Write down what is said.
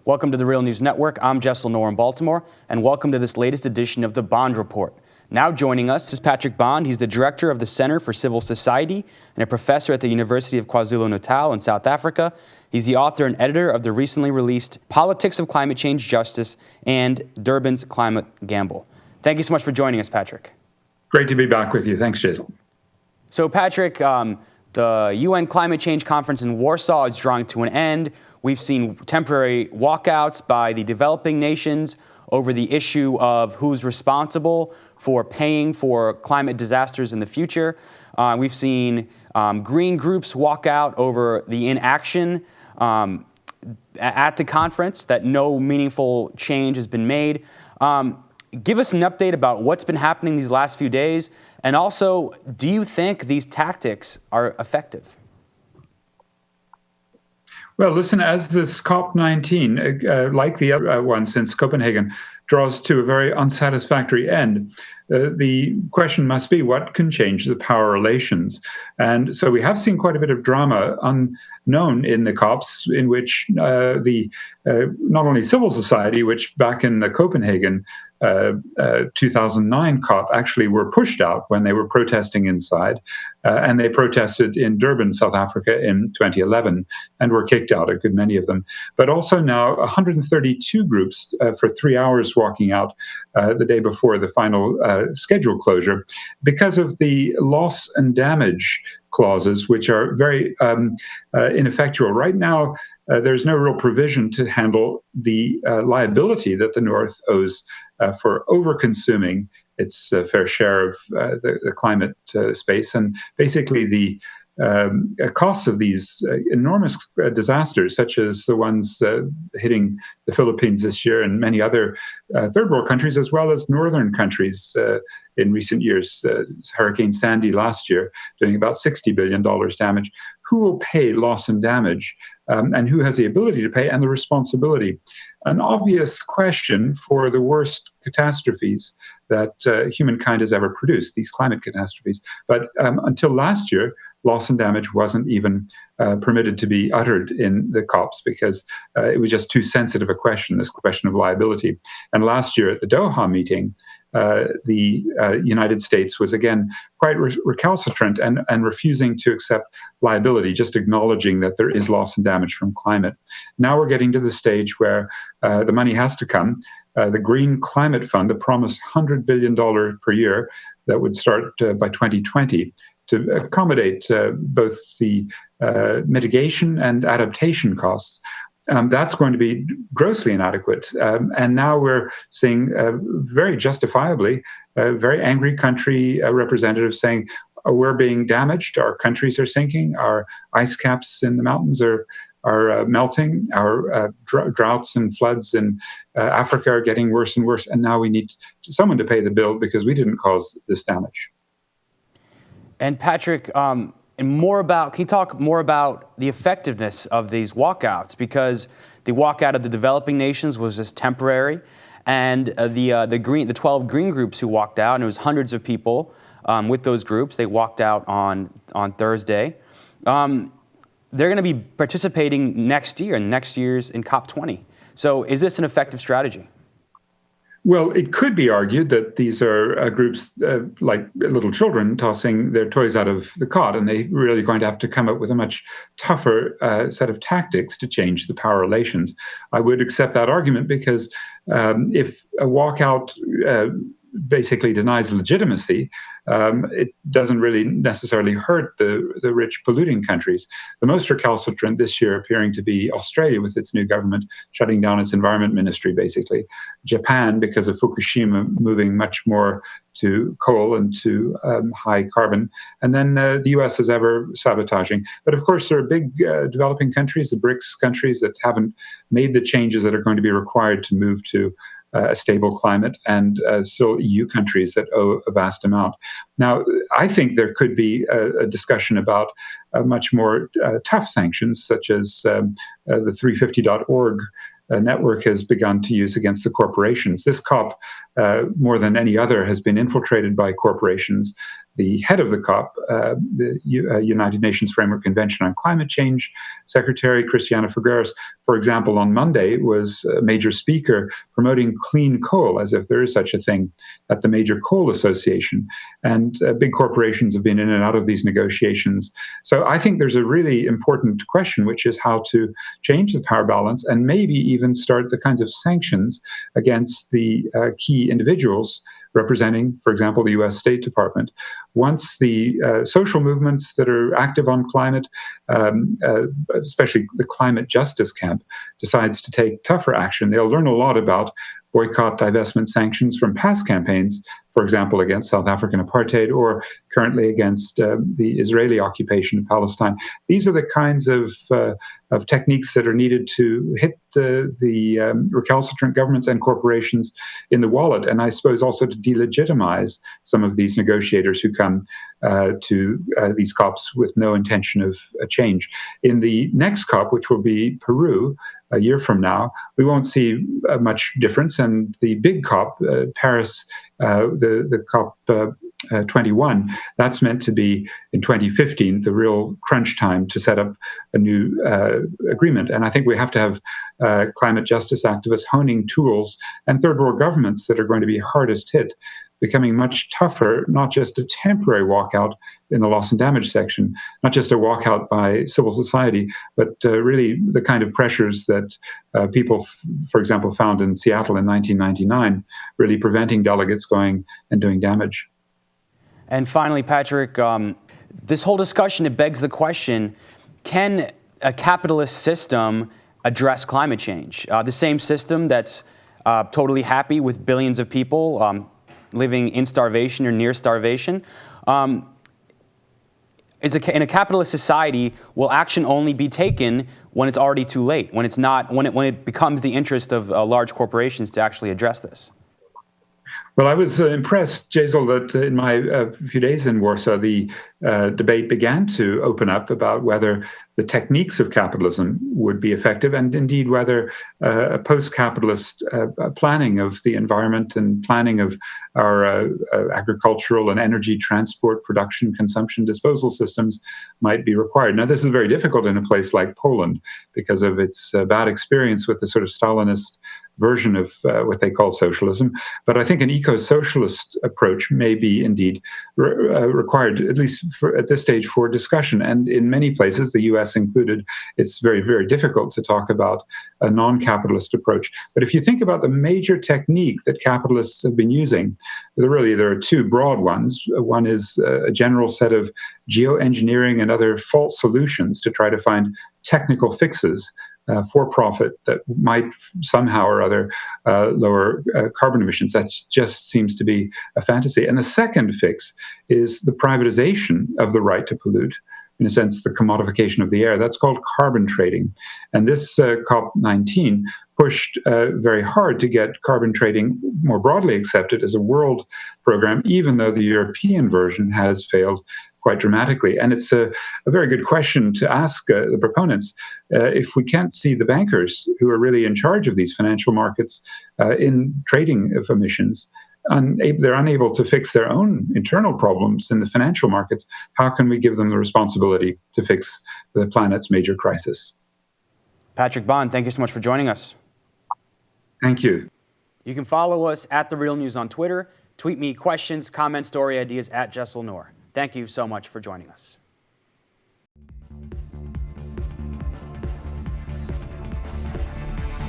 Welcome to the Real News Network. I'm Jess Lenore in Baltimore, and welcome to this latest edition of the Bond Report. Now joining us is Patrick Bond. He's the director of the Center for Civil Society and a professor at the University of KwaZulu-Natal in South Africa. He's the author and editor of the recently released Politics of Climate Change Justice and Durban's Climate Gamble. Thank you so much for joining us, Patrick. Great to be back with you. Thanks, Jason. So, Patrick, the UN Climate Change Conference in Warsaw is drawing to an end. We've seen temporary walkouts by the developing nations over the issue of who's responsible for paying for climate disasters in the future. We've seen green groups walk out over the inaction at the conference, that no meaningful change has been made. Give us an update about what's been happening these last few days, and also, do you think these tactics are effective? Well, listen, as this COP19, like the other one since Copenhagen, draws to a very unsatisfactory end, the question must be, what can change the power relations? And so we have seen quite a bit of drama unknown in the COPs, in which not only civil society, which back in the Copenhagen 2009 COP actually were pushed out when they were protesting inside, and they protested in Durban, South Africa in 2011 and were kicked out, a good many of them. But also now 132 groups for 3 hours walking out the day before the final schedule closure because of the loss and damage clauses, which are very ineffectual. Right now, there's no real provision to handle the liability that the North owes for over-consuming its fair share of the climate space. And basically the costs of these enormous disasters, such as the ones hitting the Philippines this year and many other third world countries, as well as northern countries in recent years, Hurricane Sandy last year, doing about $60 billion damage. Who will pay loss and damage, and who has the ability to pay and the responsibility? An obvious question for the worst catastrophes that humankind has ever produced, these climate catastrophes. But until last year, loss and damage wasn't even permitted to be uttered in the COPs because it was just too sensitive a question, this question of liability. And last year at the Doha meeting, the United States was again quite recalcitrant and refusing to accept liability, just acknowledging that there is loss and damage from climate. Now we're getting to the stage where the money has to come. The Green Climate Fund, the promised $100 billion per year that would start by 2020 to accommodate both the mitigation and adaptation costs. That's going to be grossly inadequate. And now we're seeing very justifiably very angry country representatives saying, we're being damaged, our countries are sinking, our ice caps in the mountains are melting, our droughts and floods in Africa are getting worse and worse, and now we need someone to pay the bill because we didn't cause this damage. And Patrick, can you talk more about the effectiveness of these walkouts? Because the walkout of the developing nations was just temporary, and the 12 green groups who walked out, and it was hundreds of people with those groups. They walked out on Thursday. They're going to be participating next year in COP20. So is this an effective strategy? Well, it could be argued that these are groups like little children tossing their toys out of the cot, and they're really going to have to come up with a much tougher set of tactics to change the power relations. I would accept that argument because if a walkout basically denies legitimacy, it doesn't really necessarily hurt the rich polluting countries. The most recalcitrant this year appearing to be Australia with its new government shutting down its environment ministry, basically. Japan, because of Fukushima, moving much more to coal and to high carbon. And then the US is ever sabotaging. But of course, there are big developing countries, the BRICS countries, that haven't made the changes that are going to be required to move to a stable climate, and still EU countries that owe a vast amount. Now, I think there could be a discussion about much more tough sanctions, such as the 350.org network has begun to use against the corporations. This COP, more than any other, has been infiltrated by corporations. the head of the COP, the United Nations Framework Convention on Climate Change Secretary Christiana Figueres, for example, on Monday was a major speaker promoting clean coal, as if there is such a thing, at the Major Coal Association. And big corporations have been in and out of these negotiations. So I think there's a really important question, which is how to change the power balance and maybe even start the kinds of sanctions against the key individuals representing, for example, the US State Department. Once the social movements that are active on climate, especially the climate justice camp, decides to take tougher action, they'll learn a lot about boycott, divestment, sanctions from past campaigns, for example, against South African apartheid or currently against the Israeli occupation of Palestine. These are the kinds of techniques that are needed to hit the recalcitrant governments and corporations in the wallet, and I suppose also to delegitimize some of these negotiators who come to these COPs with no intention of change. In the next COP, which will be Peru, a year from now, we won't see much difference. And the big COP, Paris, the COP 21, that's meant to be in 2015, the real crunch time to set up a new agreement. And I think we have to have climate justice activists honing tools and third world governments that are going to be hardest hit, becoming much tougher, not just a temporary walkout in the loss and damage section, not just a walkout by civil society, but really the kind of pressures that people, for example, found in Seattle in 1999, really preventing delegates going and doing damage. And finally, Patrick, this whole discussion, it begs the question, can a capitalist system address climate change? The same system that's totally happy with billions of people living in starvation or near starvation. In a capitalist society, will action only be taken when it's already too late, when it's not, when it becomes the interest of large corporations to actually address this? Well, I was impressed, Jaisal, that in my few days in Warsaw, the debate began to open up about whether the techniques of capitalism would be effective, and indeed whether a post-capitalist planning of the environment and planning of our agricultural and energy transport, production, consumption, disposal systems might be required. Now, this is very difficult in a place like Poland because of its bad experience with the sort of Stalinist version of what they call socialism. But I think an eco-socialist approach may be indeed required, at least at this stage, for discussion. And in many places, the US included, it's very, very difficult to talk about a non-capitalist approach. But if you think about the major technique that capitalists have been using, there are two broad ones. One is a general set of geoengineering and other false solutions to try to find technical fixes for profit that might somehow or other lower carbon emissions. That just seems to be a fantasy. And the second fix is the privatization of the right to pollute, in a sense, the commodification of the air. That's called carbon trading. And this COP19 pushed very hard to get carbon trading more broadly accepted as a world program, even though the European version has failed quite dramatically. And it's a very good question to ask the proponents. If we can't see the bankers who are really in charge of these financial markets in trading of emissions, they're unable to fix their own internal problems in the financial markets, how can we give them the responsibility to fix the planet's major crisis? Patrick Bond, thank you so much for joining us. Thank you. You can follow us at The Real News on Twitter. Tweet me questions, comments, story ideas at Jessel Noor. Thank you so much for joining us.